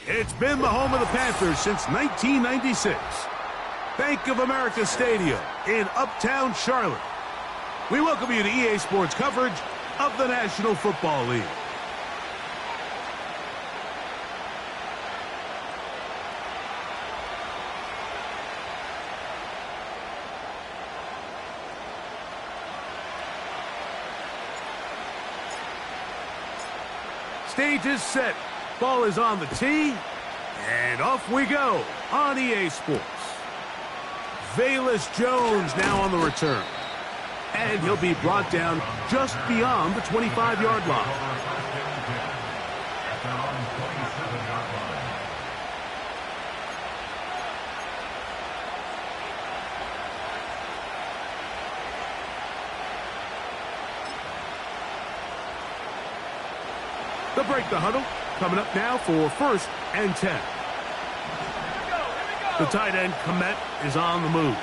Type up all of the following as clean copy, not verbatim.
It's been the home of the Panthers since 1996. Bank of America Stadium in Uptown Charlotte. We welcome you to EA Sports coverage of the National Football League. Stage is set. Ball is on the tee. And off we go on EA Sports. Velus Jones now on the return. And he'll be brought down just beyond the 25-yard line. They'll break the huddle. Coming up now for 1st and 10. The tight end, Komet, is on the move.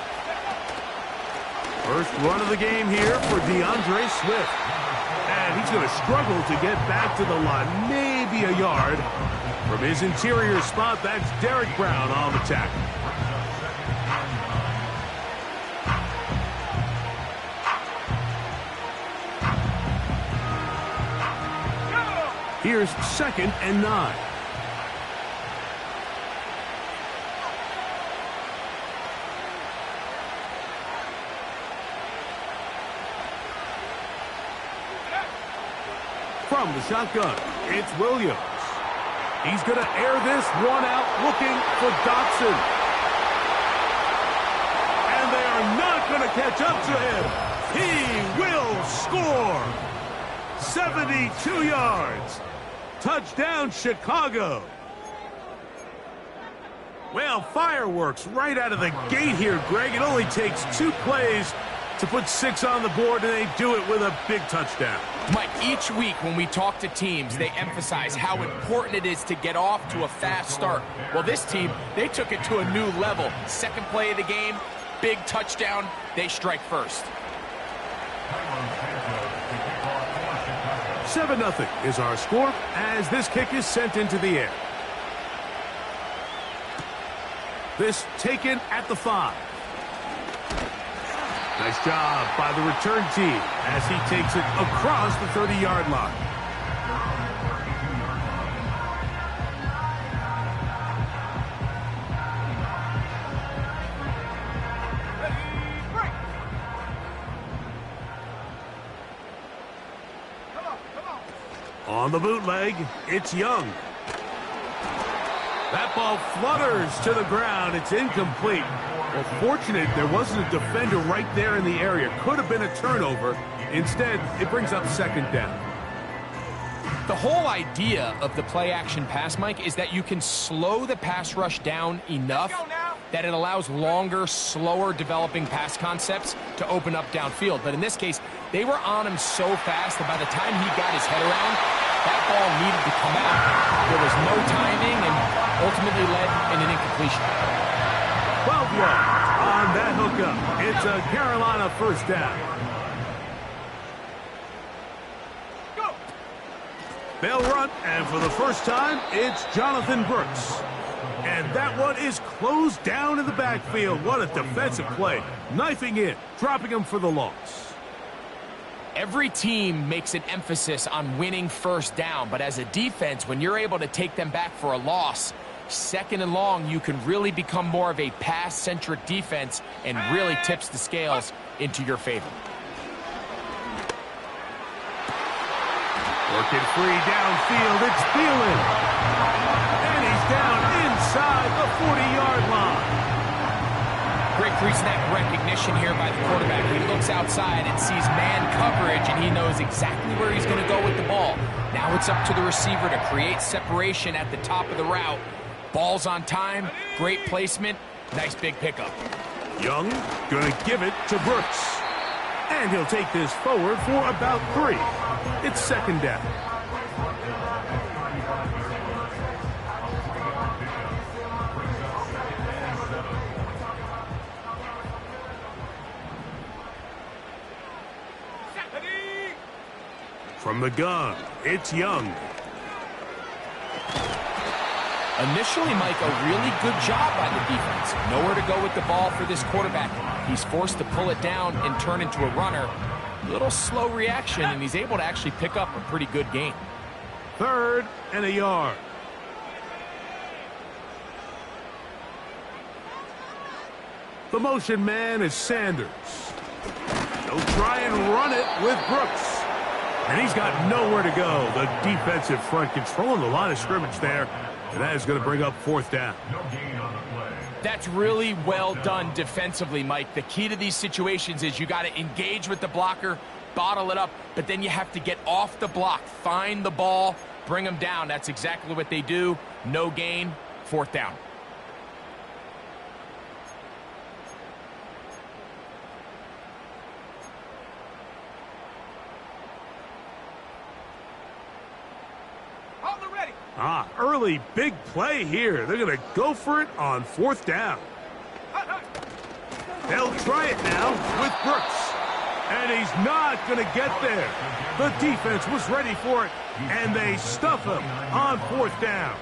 First run of the game here for DeAndre Swift. And he's going to struggle to get back to the line, maybe a yard. From his interior spot, that's Derek Brown on the tackle. Here's 2nd and 9. From the shotgun, it's Williams. He's going to air this one out, looking for Dotson. And they are not going to catch up to him. He will score. 72 yards. Touchdown, Chicago. Well, fireworks right out of the gate here, Greg. It only takes 2 plays to put 6 on the board, and they do it with a big touchdown. Mike, each week when we talk to teams, they emphasize how important it is to get off to a fast start. Well, this team, they took it to a new level. 2nd play of the game, big touchdown, they strike first. 7-0 is our score as this kick is sent into the air. This taken at the 5. Nice job by the return team as he takes it across the 30-yard line. On the bootleg, it's Young. That ball flutters to the ground. It's incomplete. Well, fortunate there wasn't a defender right there in the area. Could have been a turnover. Instead, it brings up 2nd down. The whole idea of the play-action pass, Mike, is that you can slow the pass rush down enough that it allows longer, slower developing pass concepts to open up downfield. But in this case, they were on him so fast that by the time he got his head around, that ball needed to come out. There was no timing and ultimately led in an incompletion. 12 yards on that hookup. It's a Carolina 1st down. Go. They'll run, and for the first time, it's Jonathan Brooks. And that one is closed down in the backfield. What a defensive play. Knifing in, dropping him for the loss. Every team makes an emphasis on winning 1st down, but as a defense, when you're able to take them back for a loss, 2nd and long, you can really become more of a pass-centric defense and really tips the scales into your favor. Working free downfield, it's Thielen. And he's down inside the 40-yard line. Great pre-snap recognition here by the quarterback. He looks outside and sees man coverage, and he knows exactly where he's going to go with the ball. Now it's up to the receiver to create separation at the top of the route. Ball's on time, great placement, nice big pickup. Young going to give it to Brooks. And he'll take this forward for about 3. It's 2nd down. From the gun, it's Young. Initially, Mike, a really good job by the defense. Nowhere to go with the ball for this quarterback. He's forced to pull it down and turn into a runner. Little slow reaction, and he's able to actually pick up a pretty good gain. 3rd and a yard. The motion man is Sanders. They'll try and run it with Brooks. And he's got nowhere to go. The defensive front controlling the line of scrimmage there. And that is going to bring up 4th down. That's really well done defensively, Mike. The key to these situations is you got to engage with the blocker, bottle it up, but then you have to get off the block, find the ball, bring them down. That's exactly what they do. No gain, 4th down. Early big play here. They're going to go for it on 4th down. They'll try it now with Brooks. And he's not going to get there. The defense was ready for it, and they stuff him on 4th down.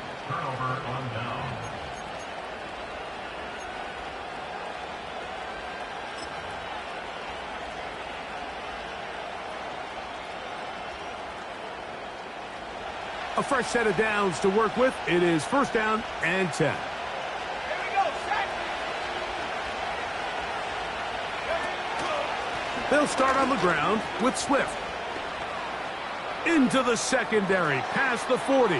A fresh set of downs to work with. It is 1st down and 10. Here we go, set. They'll start on the ground with Swift. Into the secondary, past the 40.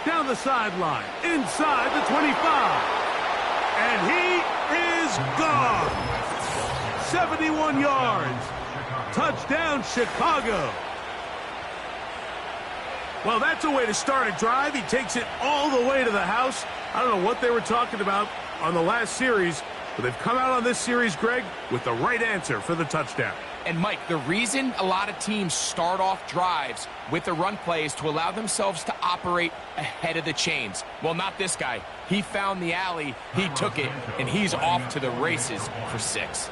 Down the sideline, inside the 25. And he is gone. 71 yards. Touchdown, Chicago. Well, that's a way to start a drive. He takes it all the way to the house. I don't know what they were talking about on the last series, but they've come out on this series, Greg, with the right answer for the touchdown. And, Mike, the reason a lot of teams start off drives with a run play is to allow themselves to operate ahead of the chains. Well, not this guy. He found the alley, he took it, and he's off to the races for 6.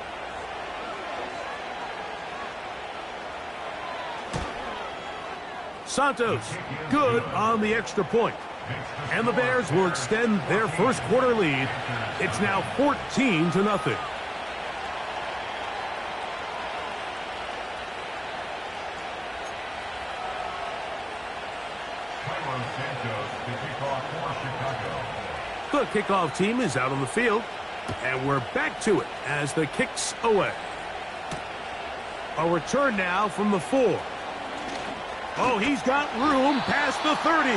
Santos, good on the extra point. And the Bears will extend their first quarter lead. It's now 14-0. The kickoff team is out on the field, and we're back to it as the kick's away. A return now from the 4. Oh, he's got room past the 30.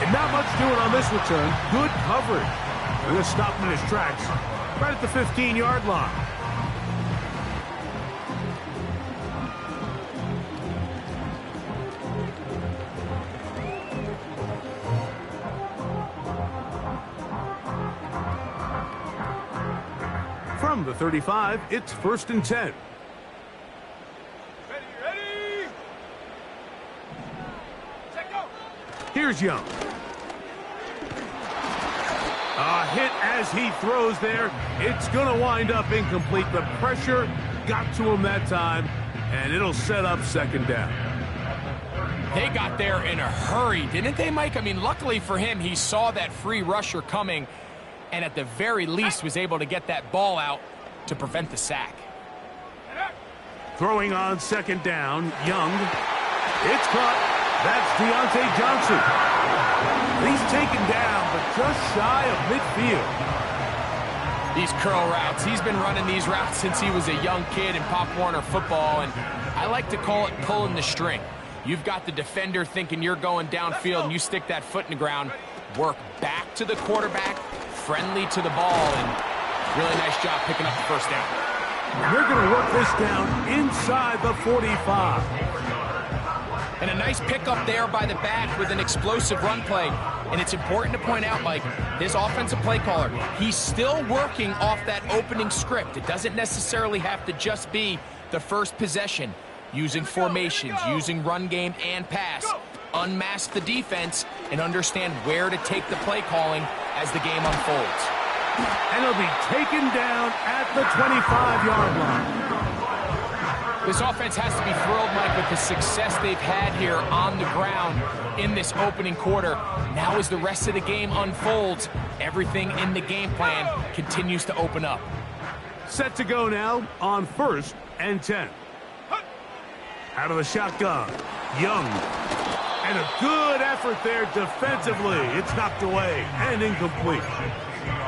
And not much doing on this return. Good coverage. We're going to stop him in his tracks right at the 15-yard line. From the 35, it's 1st and 10. Here's Young. A hit as he throws there. It's going to wind up incomplete. The pressure got to him that time, and it'll set up 2nd down. They got there in a hurry, didn't they, Mike? I mean, luckily for him, he saw that free rusher coming, and at the very least was able to get that ball out to prevent the sack. Throwing on 2nd down, Young. It's caught. That's Deontay Johnson. He's taken down, but just shy of midfield. These curl routes, he's been running these routes since he was a young kid in Pop Warner football, and I like to call it pulling the string. You've got the defender thinking you're going downfield, and you stick that foot in the ground, work back to the quarterback, friendly to the ball, and really nice job picking up the 1st down. And they're going to work this down inside the 45. And a nice pickup there by the back with an explosive run play. And it's important to point out, Mike, this offensive play caller, he's still working off that opening script. It doesn't necessarily have to just be the first possession. Using formations, using run game and pass. Unmask the defense and understand where to take the play calling as the game unfolds. And he'll be taken down at the 25-yard line. This offense has to be thrilled, Mike, with the success they've had here on the ground in this opening quarter. Now as the rest of the game unfolds, everything in the game plan continues to open up. Set to go now on 1st and 10. Out of the shotgun, Young. And a good effort there defensively. It's knocked away and incomplete.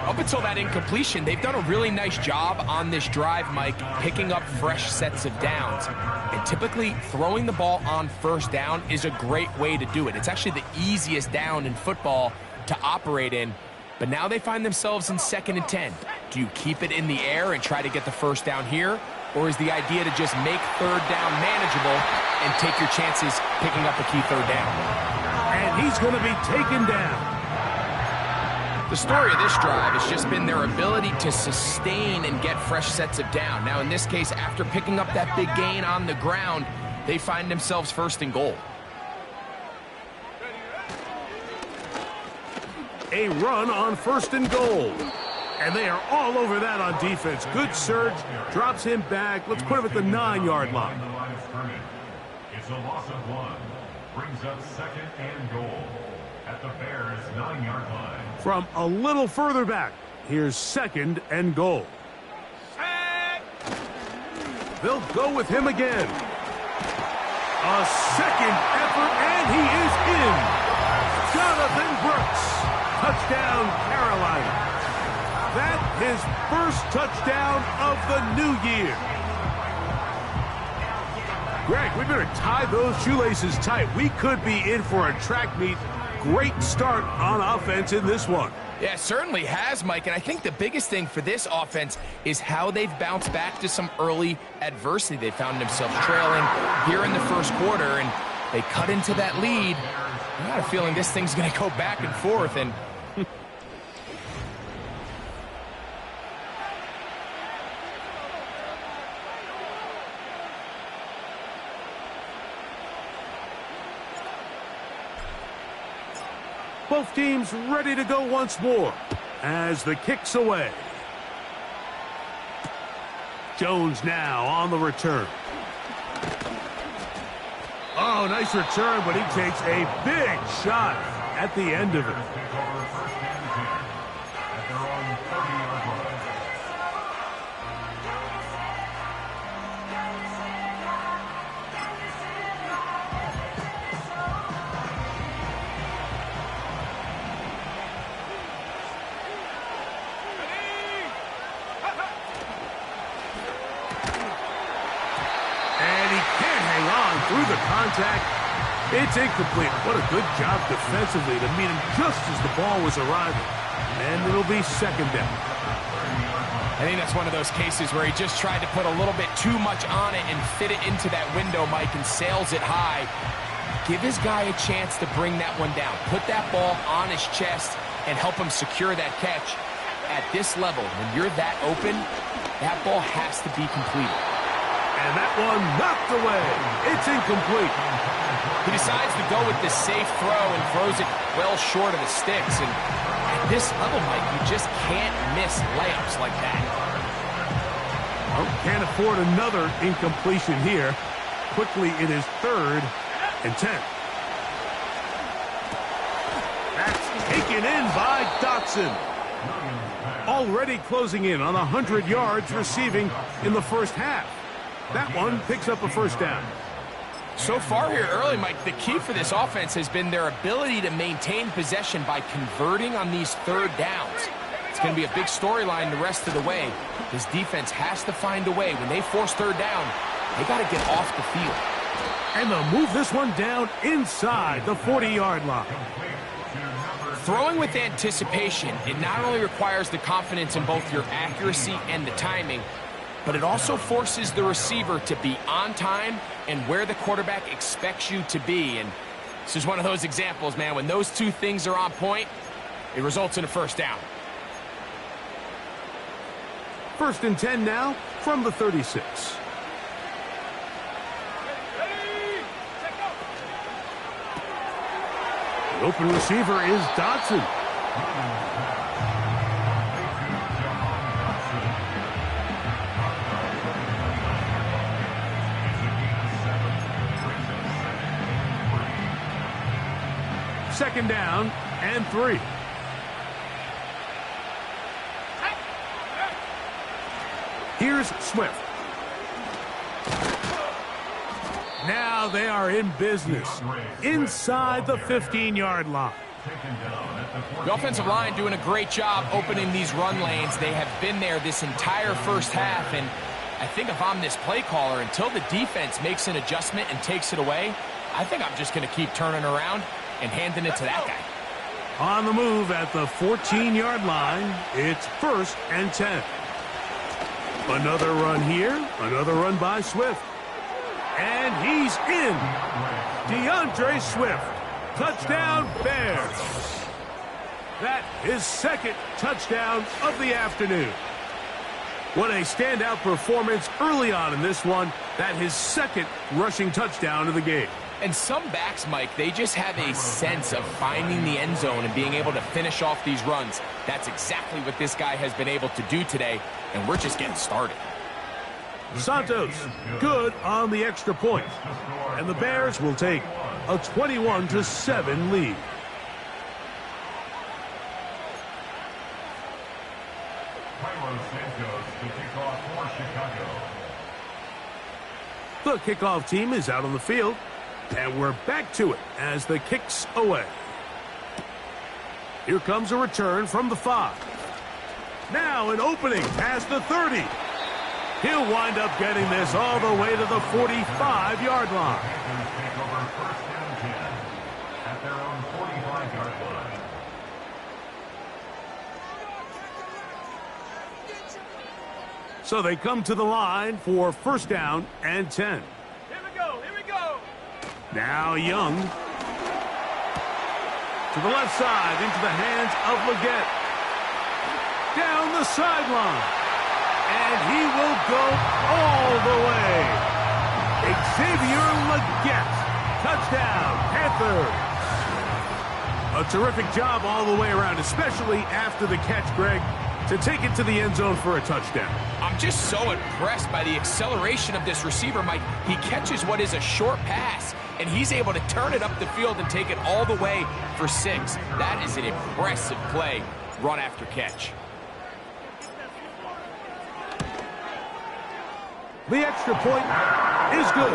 Up until that incompletion, they've done a really nice job on this drive, Mike, picking up fresh sets of downs. And typically, throwing the ball on 1st down is a great way to do it. It's actually the easiest down in football to operate in. But now they find themselves in 2nd and 10. Do you keep it in the air and try to get the 1st down here? Or is the idea to just make 3rd down manageable and take your chances picking up a key 3rd down? And he's going to be taken down. The story of this drive has just been their ability to sustain and get fresh sets of down. Now, in this case, after picking up that big gain on the ground, they find themselves 1st and goal. A run on 1st and goal. And they are all over that on defense. Good surge, drops him back. Let's put him at the 9-yard line. It's a loss of 1. Brings up 2nd and goal at the Bears' 9-yard line. From a little further back, here's 2nd and goal. They'll go with him again. A 2nd effort, and he is in. Jonathan Brooks. Touchdown, Carolina. That his 1st touchdown of the new year. Greg, we better tie those shoelaces tight. We could be in for a track meet. Great start on offense in this one. Yeah, it certainly has, Mike. And I think the biggest thing for this offense is how they've bounced back to some early adversity. They found themselves trailing here in the 1st quarter, and they cut into that lead. I got a feeling this thing's going to go back and forth, and both teams ready to go once more as the kick's away. Jones now on the return. Oh, nice return, but he takes a big shot at the end of it. Through the contact, it's incomplete. What a good job defensively to meet him just as the ball was arriving. And it'll be 2nd down. I think that's one of those cases where he just tried to put a little bit too much on it and fit it into that window, Mike, and sails it high. Give his guy a chance to bring that one down. Put that ball on his chest and help him secure that catch. At this level, when you're that open, that ball has to be completed. And that one knocked away. It's incomplete. He decides to go with the safe throw and throws it well short of the sticks. And at this level, Mike, you just can't miss layups like that. Oh, can't afford another incompletion here. Quickly, it is 3rd and 10. That's taken in by Dotson. Already closing in on 100 yards receiving in the 1st half. That one picks up a 1st down. So far here early, Mike, the key for this offense has been their ability to maintain possession by converting on these 3rd downs. It's going to be a big storyline the rest of the way. This defense has to find a way. When they force 3rd down, they got to get off the field. And they'll move this one down inside the 40-yard line. Throwing with anticipation, it not only requires the confidence in both your accuracy and the timing, but it also forces the receiver to be on time and where the quarterback expects you to be. And this is one of those examples, man. When those two things are on point, it results in a 1st down. 1st and 10 now from the 36. The open receiver is Dotson. second down and 3. Here's Swift. Now they are in business inside the 15-yard line. The offensive line doing a great job opening these run lanes. They have been there this entire first half, and I think if I'm this play caller, until the defense makes an adjustment and takes it away, I think I'm just going to keep turning around and handing it to that guy. On the move at the 14-yard line, it's 1st and 10. Another run here, another run by Swift. And he's in. DeAndre Swift. Touchdown, Bears. That is second touchdown of the afternoon. What a standout performance early on in this one. That his second rushing touchdown of the game. And some backs, Mike, they just have a sense of finding the end zone and being able to finish off these runs. That's exactly what this guy has been able to do today, and we're just getting started. Santos, good on the extra point. And the Bears will take a 21-7 lead. The kickoff team is out on the field, and we're back to it as the kick's away. Here comes a return from the 5. Now an opening past the 30. He'll wind up getting this all the way to the 45-yard line. At their own 45-yard line. So they come to the line for 1st down and 10. Here we go, here we go. Now Young. To the left side, into the hands of Leggett. Down the sideline. And he will go all the way. Xavier Leggett. Touchdown, Panthers. A terrific job all the way around, especially after the catch, Greg, to take it to the end zone for a touchdown. I'm just so impressed by the acceleration of this receiver, Mike. He catches what is a short pass, and he's able to turn it up the field and take it all the way for 6. That is an impressive play, run after catch. The extra point is good.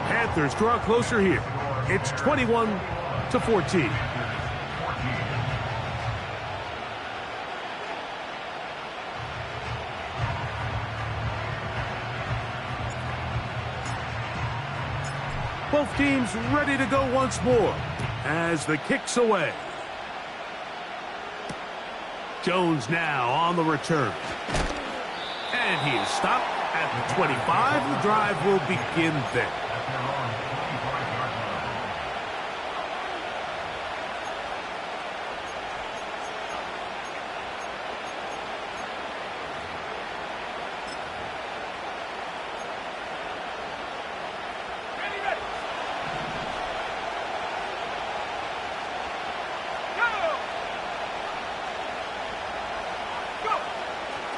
Panthers draw closer here. It's 21-14. Both teams ready to go once more as the kick's away. Jones now on the return. And he is stopped at the 25. The drive will begin there.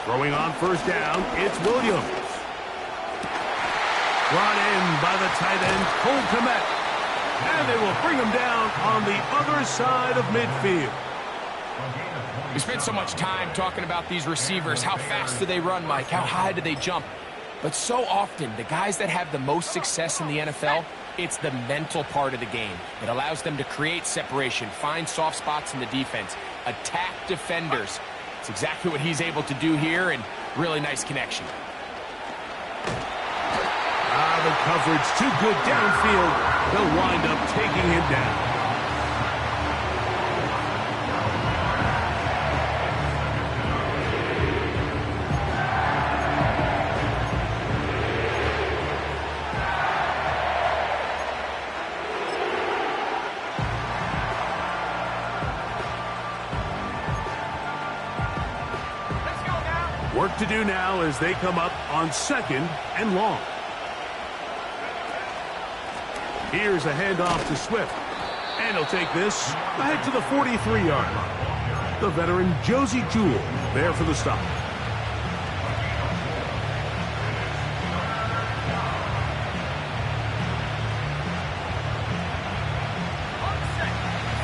Throwing on 1st down, it's Williams. Brought in by the tight end, Cole Kmet. And they will bring him down on the other side of midfield. We spent so much time talking about these receivers. How fast do they run, Mike? How high do they jump? But so often, the guys that have the most success in the NFL, it's the mental part of the game. It allows them to create separation, find soft spots in the defense, attack defenders. It's exactly what he's able to do here, and really nice connection. The coverage too good downfield. They'll wind up taking him down. Work to do now as they come up on 2nd and long. Here's a handoff to Swift. And he'll take this ahead to the 43-yard line. The veteran Josie Jewell there for the stop.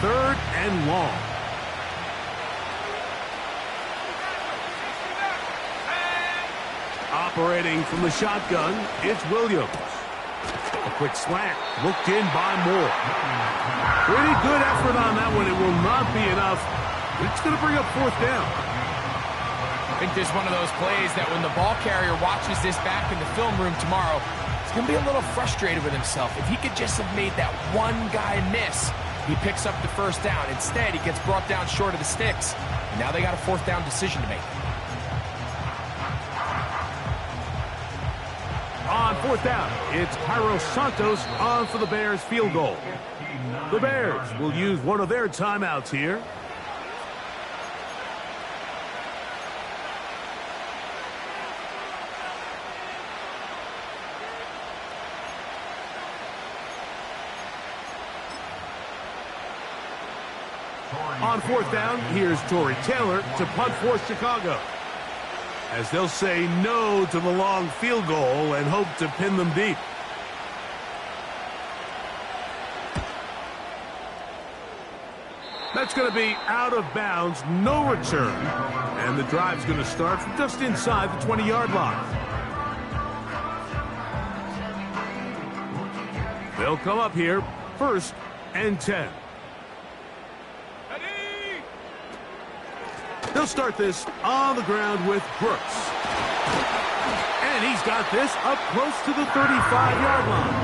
3rd and long. Operating from the shotgun, it's Williams. A quick slant, looked in by Moore. Pretty good effort on that one. It will not be enough. It's going to bring up 4th down. I think this is one of those plays that when the ball carrier watches this back in the film room tomorrow, he's going to be a little frustrated with himself. If he could just have made that one guy miss, he picks up the 1st down. Instead, he gets brought down short of the sticks. And now they got a 4th down decision to make. On 4th down, it's Cairo Santos on for the Bears field goal. The Bears will use one of their timeouts here. On 4th down, here's Torrey Taylor to punt for Chicago, as they'll say no to the long field goal and hope to pin them deep. That's going to be out of bounds, no return, and the drive's going to start from just inside the 20-yard line. They'll come up here, 1st and 10. They'll start this on the ground with Brooks. And he's got this up close to the 35-yard line.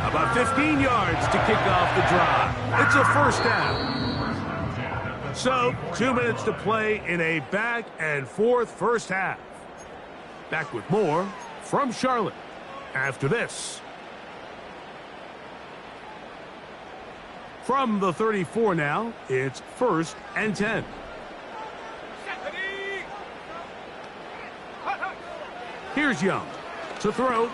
About 15 yards to kick off the drive. It's a 1st down. So, 2 minutes to play in a back-and-forth first half. Back with more from Charlotte after this. From the 34 now, it's 1st and 10. Here's Young to throw.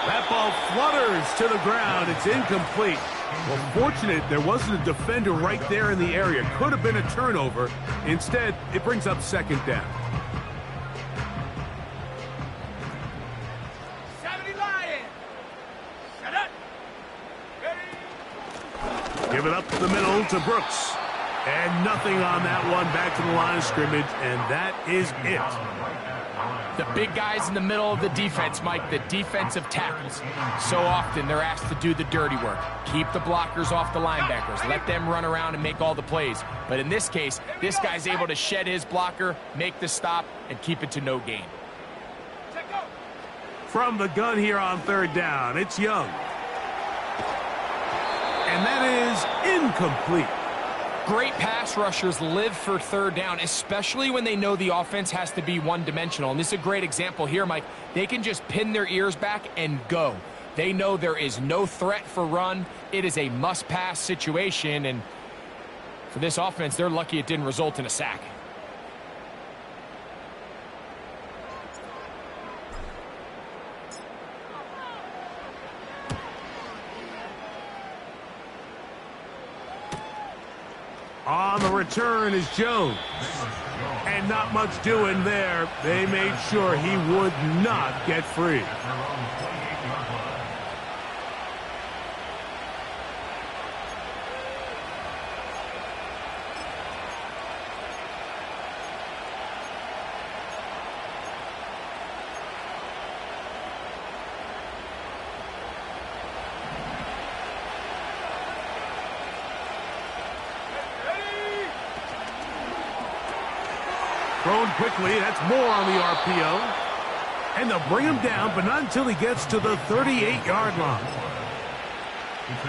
That ball flutters to the ground. It's incomplete. Well, fortunate there wasn't a defender right there in the area. Could have been a turnover. Instead, it brings up 2nd down. Give it up the middle to Brooks. And nothing on that one. Back to the line of scrimmage, and that is it. The big guys in the middle of the defense, Mike, the defensive tackles. So often they're asked to do the dirty work. Keep the blockers off the linebackers. Let them run around and make all the plays. But in this case, this guy's able to shed his blocker, make the stop, and keep it to no gain. From the gun here on 3rd down, it's Young. And that is incomplete. Great pass rushers live for 3rd down, especially when they know the offense has to be one-dimensional. And this is a great example here, Mike. They can just pin their ears back and go. They know there is no threat for run. It is a must-pass situation. And for this offense, they're lucky it didn't result in a sack. On the return is Jones. And not much doing there. They made sure he would not get free. Thrown quickly, that's more on the RPO. And they'll bring him down, but not until he gets to the 38-yard line.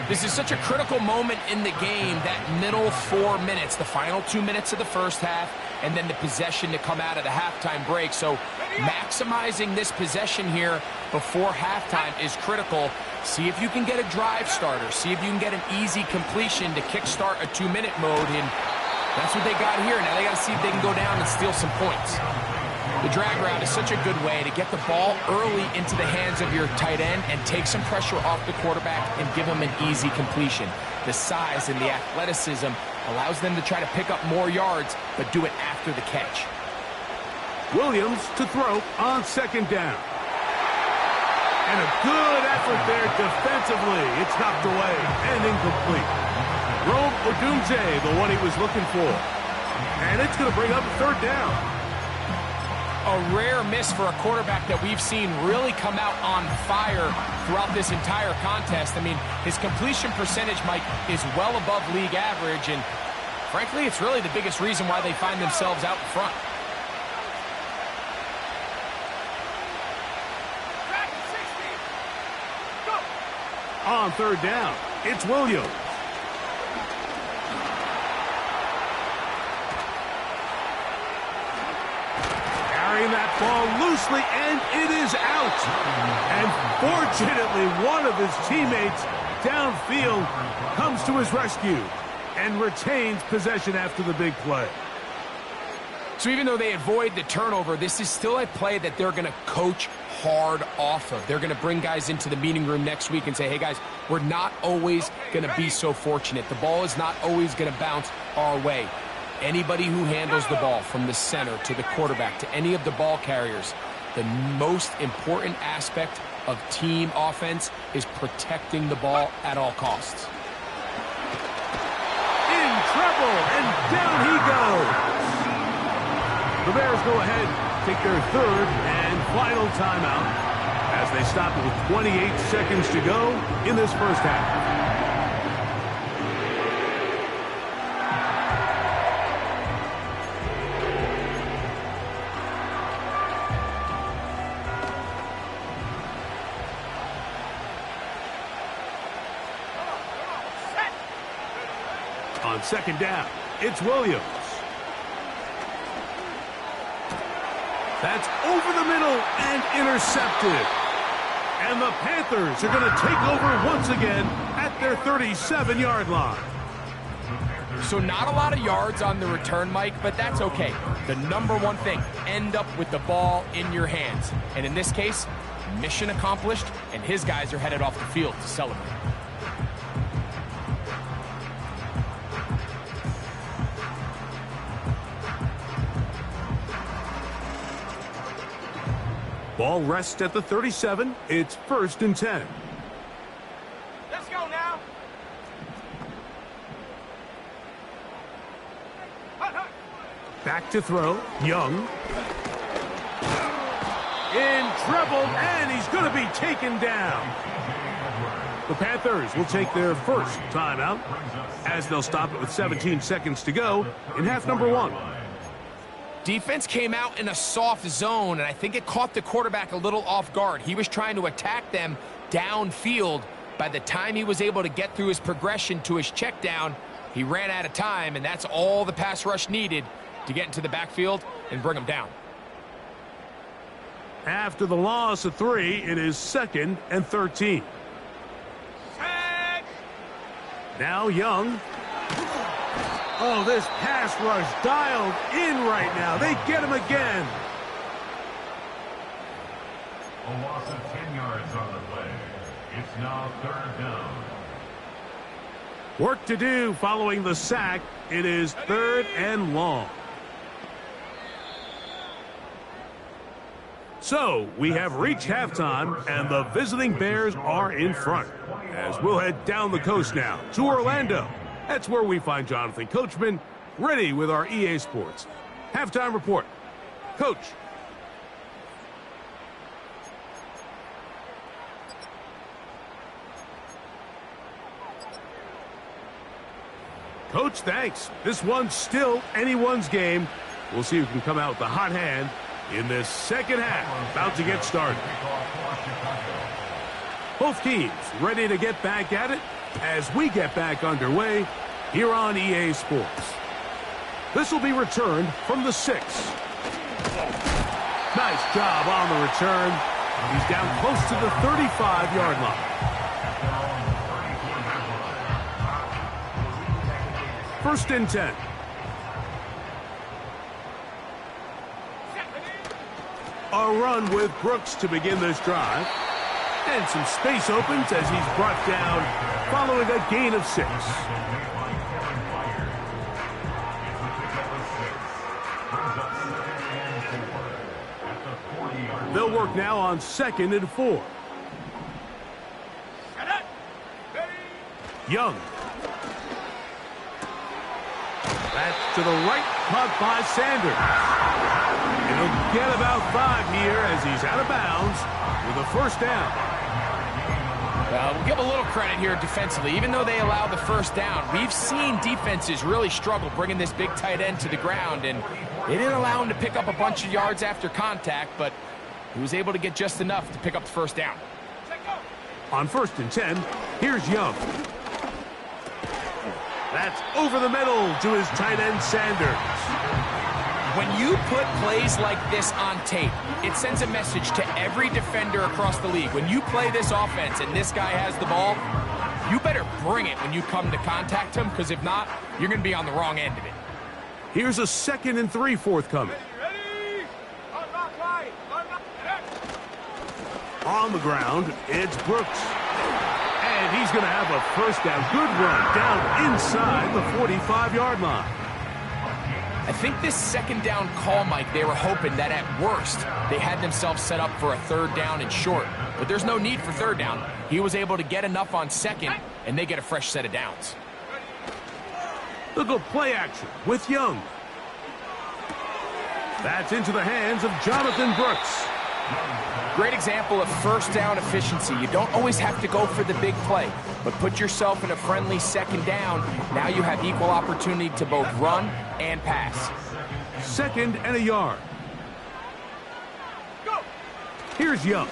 This is such a critical moment in the game, that middle 4 minutes, the final 2 minutes of the first half, and then the possession to come out of the halftime break. So maximizing this possession here before halftime is critical. See if you can get a drive starter. See if you can get an easy completion to kickstart a 2-minute mode. And that's what they got here. Now they got to see if they can go down and steal some points. The drag route is such a good way to get the ball early into the hands of your tight end and take some pressure off the quarterback and give him an easy completion. The size and the athleticism allows them to try to pick up more yards, but do it after the catch. Williams to throw on 2nd down. And a good effort there defensively. It's knocked away, and incomplete. Rome Odunze, the one he was looking for. And it's going to bring up a third down. A rare miss for a quarterback that we've seen really come out on fire throughout this entire contest. I mean, his completion percentage, Mike, is well above league average, and frankly, it's really the biggest reason why they find themselves out in front. On third down, it's Williams. Carrying that ball loosely, and it is out. And fortunately, one of his teammates downfield comes to his rescue and retains possession after the big play. So even though they avoid the turnover, this is still a play that they're going to coach hard off of. They're going to bring guys into the meeting room next week and say, hey, guys, we're not always going to be so fortunate. The ball is not always going to bounce our way. Anybody who handles the ball from the center to the quarterback to any of the ball carriers, the most important aspect of team offense is protecting the ball at all costs. In trouble, and down he goes. The Bears go ahead, take their third and final timeout as they stop it with 28 seconds to go in this first half. On second down, it's Williams. That's over the middle and intercepted. And the Panthers are going to take over once again at their 37-yard line. So not a lot of yards on the return, Mike, but that's okay. The number one thing, end up with the ball in your hands. And in this case, mission accomplished, and his guys are headed off the field to celebrate. Ball rests at the 37. It's 1st and 10. Let's go now. Back to throw. Young. In trouble, and he's going to be taken down. The Panthers will take their first timeout as they'll stop it with 17 seconds to go in half number 1. Defense came out in a soft zone, and I think it caught the quarterback a little off guard. He was trying to attack them downfield. By the time he was able to get through his progression to his check down, he ran out of time, and that's all the pass rush needed to get into the backfield and bring him down. After the loss of 3, it is 2nd and 13. Now Young. Oh, this pass rush dialed in right now. They get him again. A loss of 10 yards on the play. It's now 3rd down. Work to do following the sack. It is 3rd and long. So, we have reached halftime, and the visiting Bears are in front. As we'll head down the coast now to Orlando. That's where we find Jonathan Coachman, ready with our EA Sports halftime report. Coach. Coach, thanks. This one's still anyone's game. We'll see who can come out with the hot hand in this second half. About to get started. Both teams ready to get back at it as we get back underway here on EA Sports. This will be returned from the 6. Nice job on the return. He's down close to the 35-yard line. 1st and 10. A run with Brooks to begin this drive. And some space opens as he's brought down following a gain of 6. They'll work now on 2nd and 4. Young. That's to the right, caught by Sanders. And he'll get about 5 here as he's out of bounds with a first down. We'll give a little credit here defensively. Even though they allowed the first down, we've seen defenses really struggle bringing this big tight end to the ground, and they didn't allow him to pick up a bunch of yards after contact, but he was able to get just enough to pick up the first down. On 1st and 10, here's Young. That's over the middle to his tight end, Sanders. When you put plays like this on tape, it sends a message to every defender across the league. When you play this offense and this guy has the ball, you better bring it when you come to contact him, because if not, you're going to be on the wrong end of it. Here's a 2nd and 3 forthcoming. On the ground, it's Brooks. And he's going to have a first down. Good run down inside the 45-yard line. I think this 2nd down call, Mike, they were hoping that at worst they had themselves set up for a 3rd down and short. But there's no need for 3rd down. He was able to get enough on 2nd, and they get a fresh set of downs. They'll go play action with Young. That's into the hands of Jonathan Brooks. Great example of first down efficiency. You don't always have to go for the big play, but put yourself in a friendly 2nd down. Now you have equal opportunity to both run and pass. 2nd and a yard. Here's Young.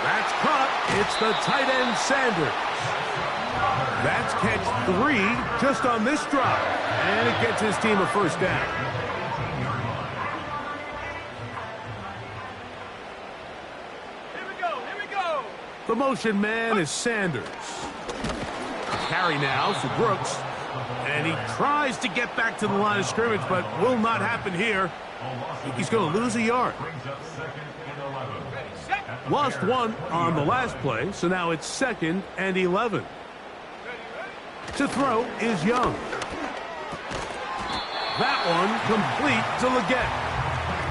That's caught. It's the tight end, Sanders. That's catch 3 just on this drive. And it gets his team a first down. The motion man is Sanders. Carry now for Brooks. And he tries to get back to the line of scrimmage, but will not happen here. He's going to lose a yard. Lost 1 on the last play, so now it's 2nd and 11. To throw is Young. That one complete to Leggett.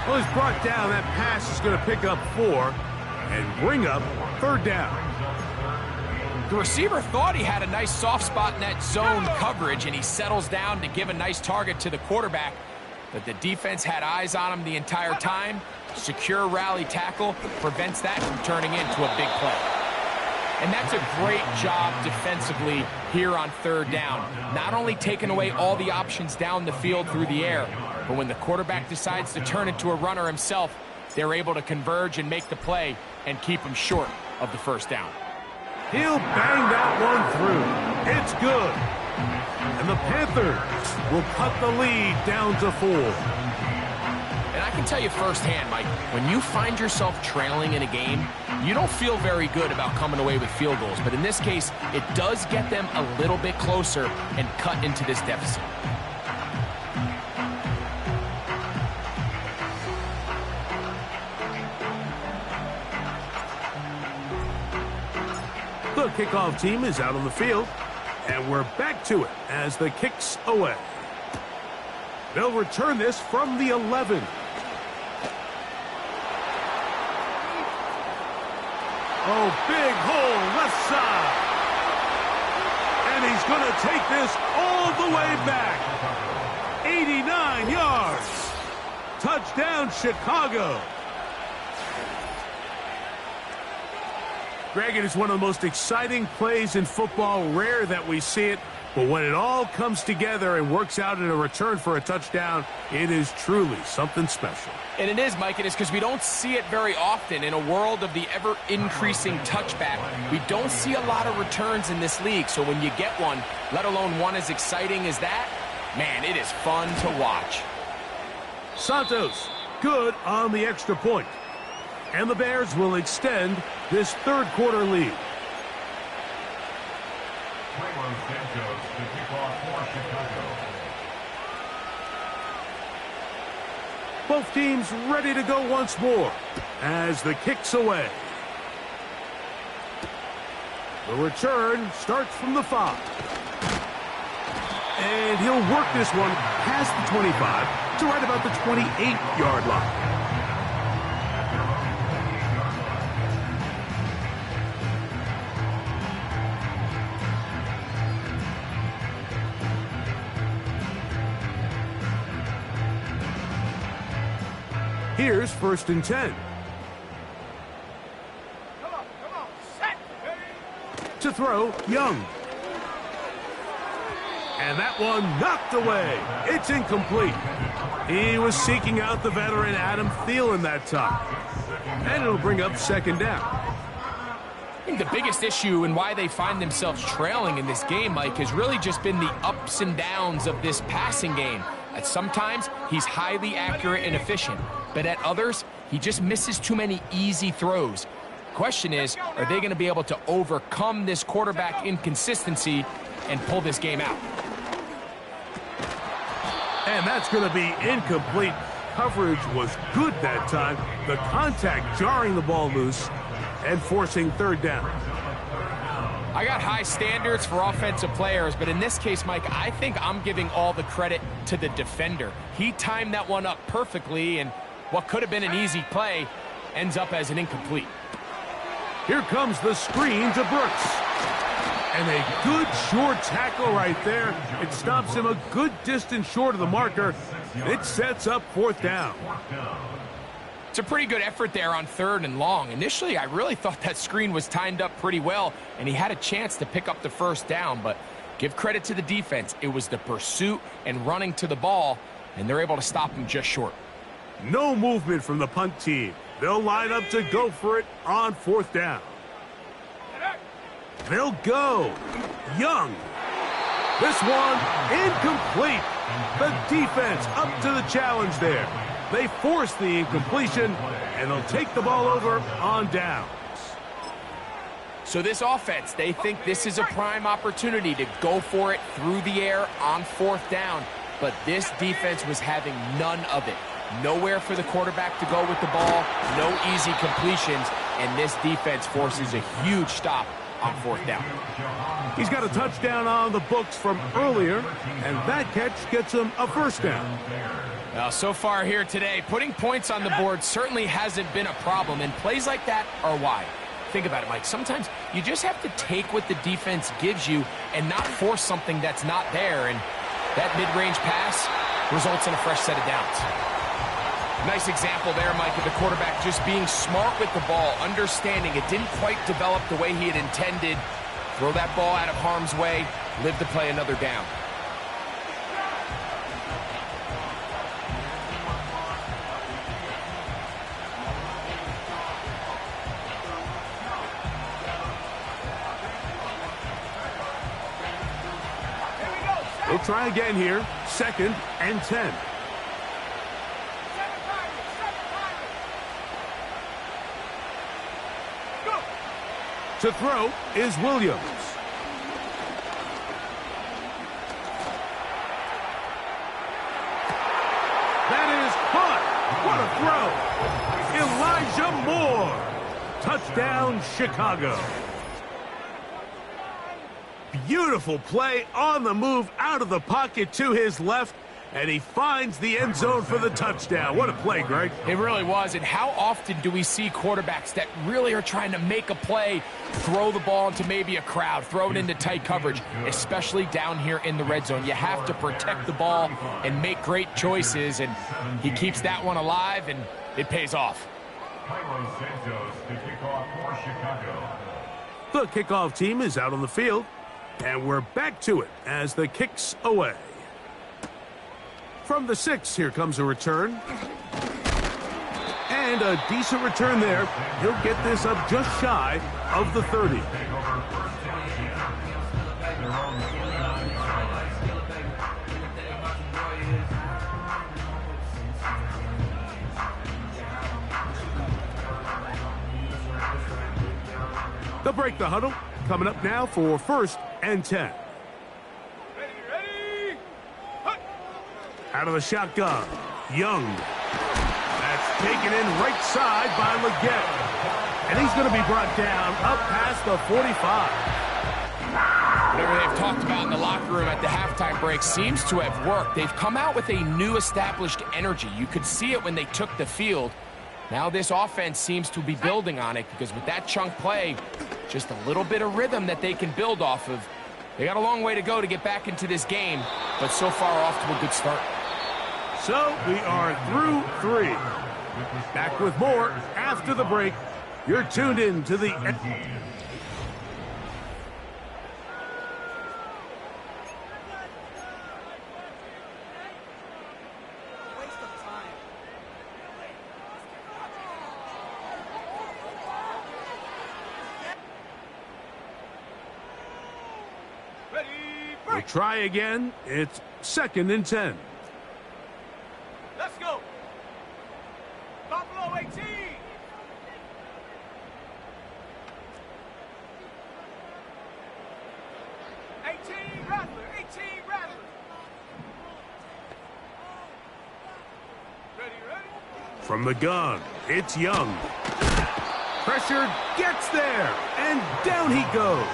Well, he's brought down. That pass is going to pick up 4 and bring up 3rd down. The receiver thought he had a nice soft spot in that zone coverage, and he settles down to give a nice target to the quarterback. But the defense had eyes on him the entire time. Secure rally tackle prevents that from turning into a big play. And that's a great job defensively here on 3rd down. Not only taking away all the options down the field through the air, but when the quarterback decides to turn into a runner himself, they're able to converge and make the play and keep him short of the first down. He'll bang that one through. It's good. And the Panthers will cut the lead down to 4. And I can tell you firsthand, Mike, when you find yourself trailing in a game, you don't feel very good about coming away with field goals. But in this case, it does get them a little bit closer and cut into this deficit. The kickoff team is out on the field, and we're back to it as the kick's away. They'll return this from the 11. Oh, big hole left side. And he's going to take this all the way back. 89 yards. Touchdown, Chicago. Greg, it is one of the most exciting plays in football. Rare that we see it, but when it all comes together and works out in a return for a touchdown, it is truly something special. And it is, Mike. It is because we don't see it very often. In a world of the ever-increasing touchback, we don't see a lot of returns in this league. So when you get one, let alone one as exciting as that, man, it is fun to watch. Santos, good on the extra point. And the Bears will extend this 3rd quarter lead. Both teams ready to go once more as the kick's away. The return starts from the 5. And he'll work this one past the 25 to right about the 28-yard line. Here's 1st and 10. Come on, set. To throw, Young. And that one knocked away. It's incomplete. He was seeking out the veteran Adam Thielen that time. And it'll bring up 2nd down. I think the biggest issue and why they find themselves trailing in this game, Mike, has really just been the ups and downs of this passing game. At sometimes, he's highly accurate and efficient, but at others, he just misses too many easy throws. Question is, are they going to be able to overcome this quarterback inconsistency and pull this game out? And that's going to be incomplete. Coverage was good that time. The contact jarring the ball loose and forcing 3rd down. I got high standards for offensive players, but in this case, Mike, I think I'm giving all the credit to the defender. He timed that one up perfectly, and what could have been an easy play ends up as an incomplete. Here comes the screen to Brooks. And a good short tackle right there. It stops him a good distance short of the marker. It sets up 4th down. It's a pretty good effort there on 3rd and long. Initially, I really thought that screen was timed up pretty well, and he had a chance to pick up the 1st down, but give credit to the defense. It was the pursuit and running to the ball, and they're able to stop him just short. No movement from the punt team. They'll line up to go for it on 4th down. They'll go. Young. This one incomplete. The defense up to the challenge there. They force the incompletion, and they'll take the ball over on downs. So this offense, they think this is a prime opportunity to go for it through the air on 4th down. But this defense was having none of it. Nowhere for the quarterback to go with the ball, no easy completions, and this defense forces a huge stop on 4th down. He's got a touchdown on the books from earlier, and that catch gets him a 1st down. Well, so far here today, putting points on the board certainly hasn't been a problem, and plays like that are why. Think about it, Mike. Sometimes you just have to take what the defense gives you and not force something that's not there, and that mid-range pass results in a fresh set of downs. Nice example there, Mike, of the quarterback just being smart with the ball, understanding it didn't quite develop the way he had intended. Throw that ball out of harm's way, live to play another down. We'll try again here. 2nd and 10. To throw is Williams. That is caught. What a throw. Elijah Moore. Touchdown, Chicago. Beautiful play on the move out of the pocket to his left, and he finds the end zone for the touchdown. What a play, Greg. It really was, and how often do we see quarterbacks that really are trying to make a play, throw the ball into maybe a crowd, throw it into tight coverage, especially down here in the red zone. You have to protect the ball and make great choices, and he keeps that one alive, and it pays off. The kickoff team is out on the field, and we're back to it as the kick's away. From the 6, here comes a return. And a decent return there. He'll get this up just shy of the 30. They'll break the huddle. Coming up now for 1st and 10. Ready. Out of the shotgun, Young. That's taken in right side by Leggett. And he's going to be brought down up past the 45. Whatever they've talked about in the locker room at the halftime break seems to have worked. They've come out with a new established energy. You could see it when they took the field. Now this offense seems to be building on it because with that chunk play, just a little bit of rhythm that they can build off of. They got a long way to go to get back into this game, but so far off to a good start. So we are through 3. Back with more after the break. You're tuned in to the... We'll try again. It's 2nd and 10. Let's go. Buffalo 18. 18 Rattler. 18 Rattler. Ready. From the gun, it's Young. Pressure gets there, and down he goes.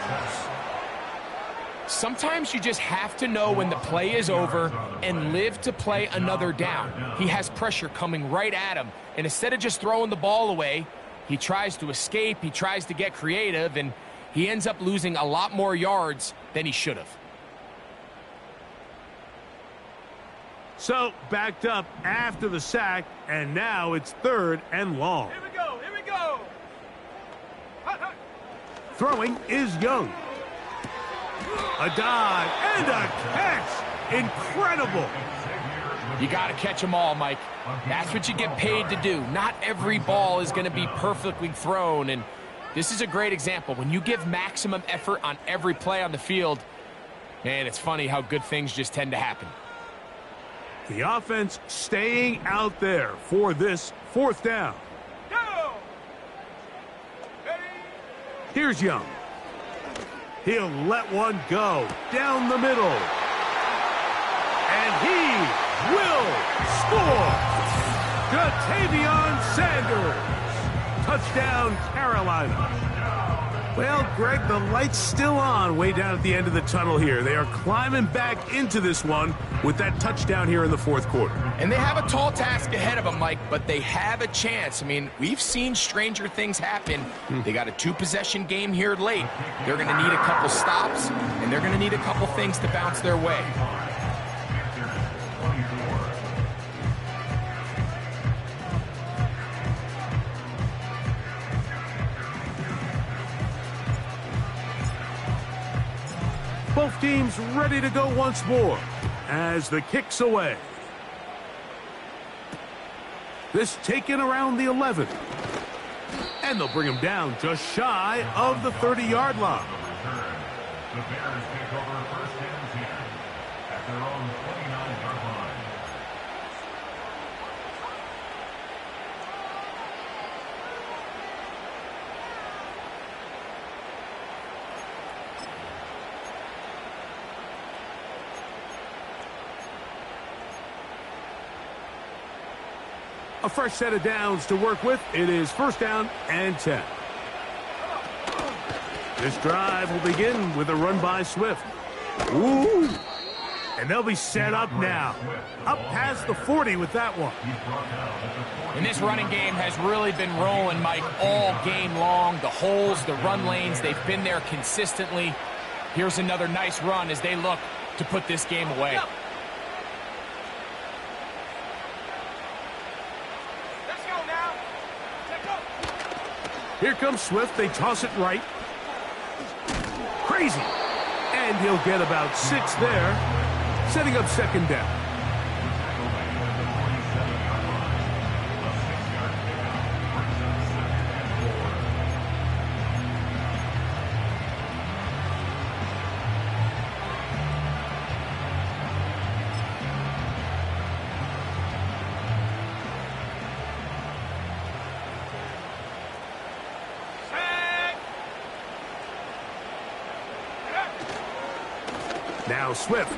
Sometimes you just have to know when the play is over and live to play another down. He has pressure coming right at him, and instead of just throwing the ball away, he tries to escape, he tries to get creative, and he ends up losing a lot more yards than he should have. So, backed up after the sack, and now it's 3rd and long. Here we go. Hut. Throwing is Young. A dive and a catch. Incredible. You got to catch them all, Mike. That's what you get paid to do. Not every ball is going to be perfectly thrown, and this is a great example. When you give maximum effort on every play on the field, man, it's funny how good things just tend to happen. The offense staying out there for this 4th down. Go. Ready. Here's Young. He'll let one go down the middle. And he will score. Jatavion Sanders. Touchdown, Carolina. Well, Greg, the light's still on way down at the end of the tunnel here. They are climbing back into this one with that touchdown here in the 4th quarter. And they have a tall task ahead of them, Mike, but they have a chance. I mean, we've seen stranger things happen. They got a 2-possession game here late. They're going to need a couple stops, and they're going to need a couple things to bounce their way. Both teams ready to go once more as the kick's away. This taken around the 11. And they'll bring him down just shy of the 30-yard line. The Bears take over 1st and 10 at their own 29-yard line. A fresh set of downs to work with. It is 1st down and 10. This drive will begin with a run by Swift. Ooh! And they'll be set up now. Up past the 40 with that one. And this running game has really been rolling, Mike, all game long. The holes, the run lanes, they've been there consistently. Here's another nice run as they look to put this game away. Here comes Swift. They toss it right. Crazy. And he'll get about 6 there, setting up 2nd down. Now Swift.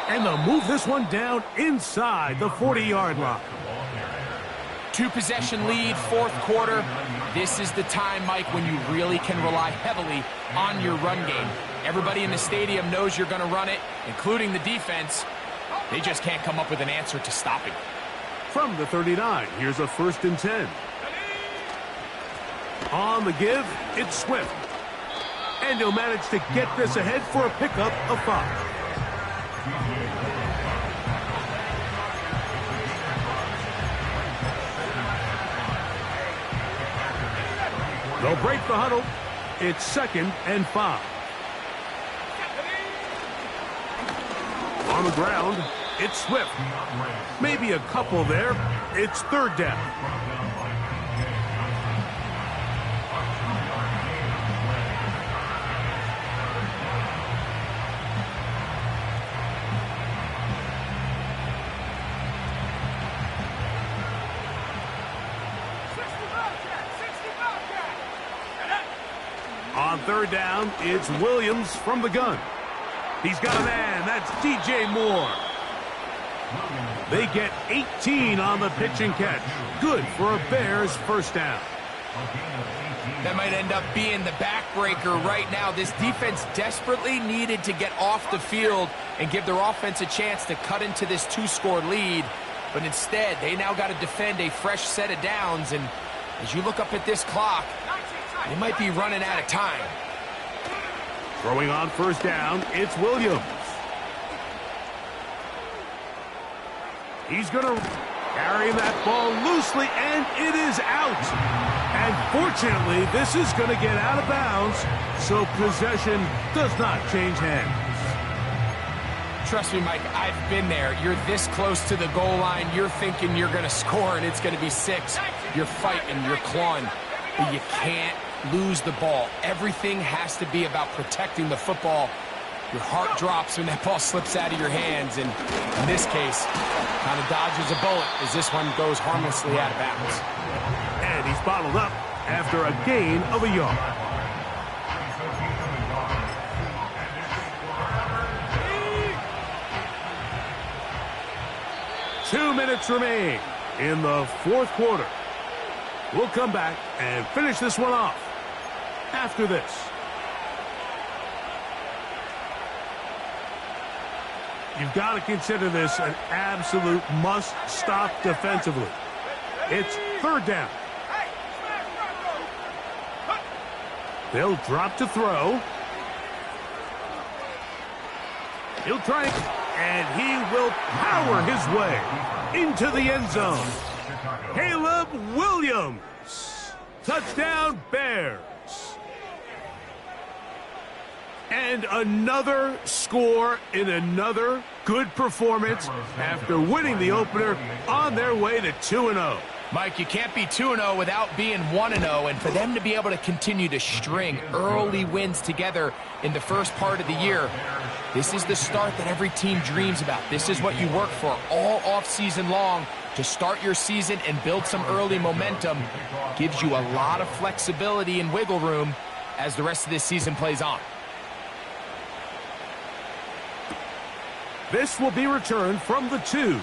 And they'll move this one down inside the 40-yard line. 2-possession lead, 4th quarter. This is the time, Mike, when you really can rely heavily on your run game. Everybody in the stadium knows you're going to run it, including the defense. They just can't come up with an answer to stopping. From the 39, here's a 1st and 10. On the give, it's Swift. And he'll manage to get this ahead for a pickup of 5. They'll break the huddle. It's 2nd and 5. On the ground, it's Swift. Maybe a couple there. It's 3rd down. On 3rd down, it's Williams from the gun. He's got a man. That's DJ Moore. They get 18 on the pitch and catch. Good for a Bears 1st down. That might end up being the backbreaker right now. This defense desperately needed to get off the field and give their offense a chance to cut into this 2-score lead. But instead, they now got to defend a fresh set of downs. And as you look up at this clock, they might be running out of time. Throwing on 1st down, it's Williams. He's going to carry that ball loosely, and it is out. And fortunately, this is going to get out of bounds, so possession does not change hands. Trust me, Mike, I've been there. You're this close to the goal line. You're thinking you're going to score, and it's going to be 6. You're fighting, you're clawing, but you can't lose the ball. Everything has to be about protecting the football. Your heart drops when that ball slips out of your hands, and in this case, kind of dodges a bullet as this one goes harmlessly out of bounds. And he's bottled up after a gain of a yard. Two minutes remain in the 4th quarter. We'll come back and finish this one off after this. You've got to consider this an absolute must-stop defensively. It's 3rd down. They'll drop to throw. He'll try, and he will power his way into the end zone. Caleb Williams. Touchdown, Bears. And another score in another good performance after winning the opener on their way to 2-0. Mike, you can't be 2-0 without being 1-0, and for them to be able to continue to string early wins together in the first part of the year, this is the start that every team dreams about. This is what you work for all offseason long to start your season and build some early momentum. Gives you a lot of flexibility and wiggle room as the rest of this season plays on. This will be returned from the 2.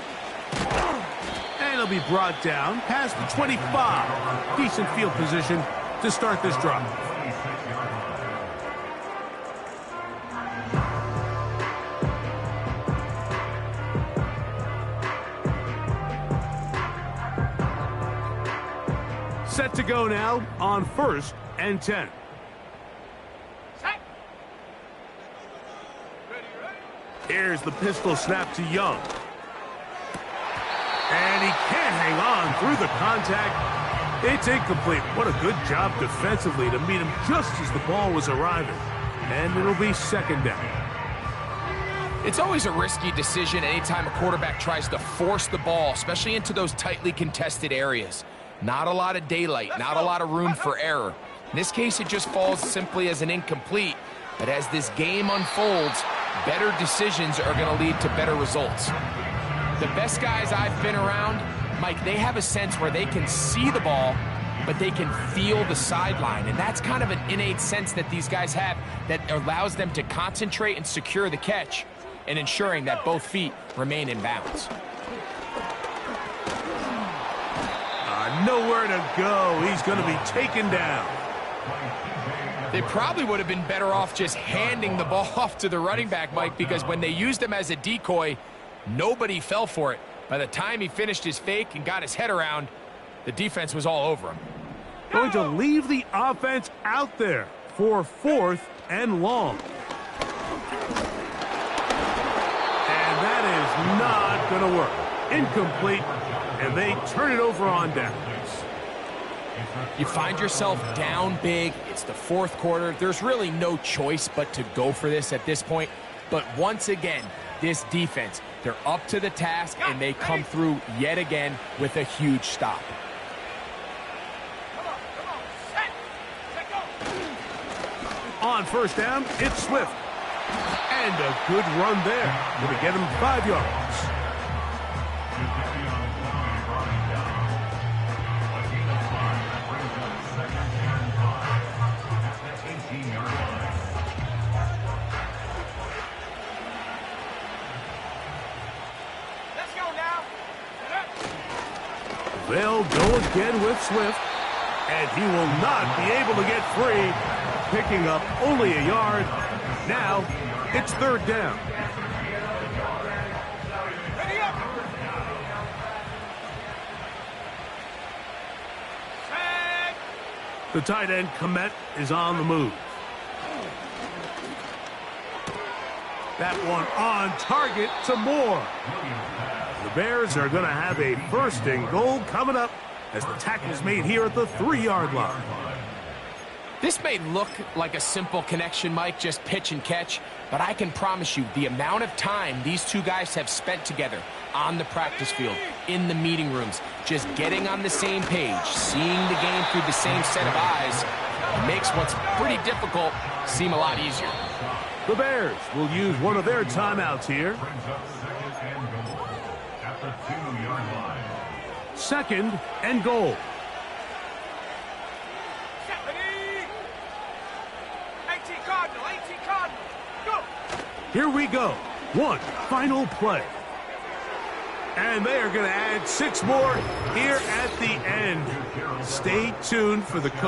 And it'll be brought down past the 25. Decent field position to start this drive. Set to go now on 1st and 10. Here's the pistol snap to Young. And he can't hang on through the contact. It's incomplete. What a good job defensively to meet him just as the ball was arriving. And it'll be 2nd down. It's always a risky decision anytime a quarterback tries to force the ball, especially into those tightly contested areas. Not a lot of daylight, not a lot of room for error. In this case, it just falls simply as an incomplete. But as this game unfolds, better decisions are going to lead to better results. The best guys I've been around, Mike, they have a sense where they can see the ball, but they can feel the sideline. And that's kind of an innate sense that these guys have that allows them to concentrate and secure the catch and ensuring that both feet remain in bounds. Nowhere to go. He's going to be taken down. They probably would have been better off just handing the ball off to the running back, Mike, because when they used him as a decoy, nobody fell for it. By the time he finished his fake and got his head around, the defense was all over him. Going to leave the offense out there for 4th and long. And that is not going to work. Incomplete, and they turn it over on downs. You find yourself down big. It's the fourth quarter. There's really no choice but to go for this at this point. But once again, this defense, they're up to the task, and they come through yet again with a huge stop. On first down, it's Swift. And a good run there. Going to get him 5 yards. Let's go now. They'll go again with Swift. And he will not be able to get free. Picking up only a yard. Now, it's third down. Ready up. Set. The tight end, Komet, is on the move. That one on target to Moore. The Bears are going to have a first and goal coming up as the tackle's made here at the 3-yard line. This may look like a simple connection, Mike, just pitch and catch, but I can promise you the amount of time these two guys have spent together on the practice field, in the meeting rooms, just getting on the same page, seeing the game through the same set of eyes, it makes what's pretty difficult seem a lot easier. The Bears will use one of their timeouts here. Second and goal. Ready. 18 Cardinal. 18 Cardinal. Go. Here we go. One final play. And they are going to add 6 more here at the end. Stay tuned for the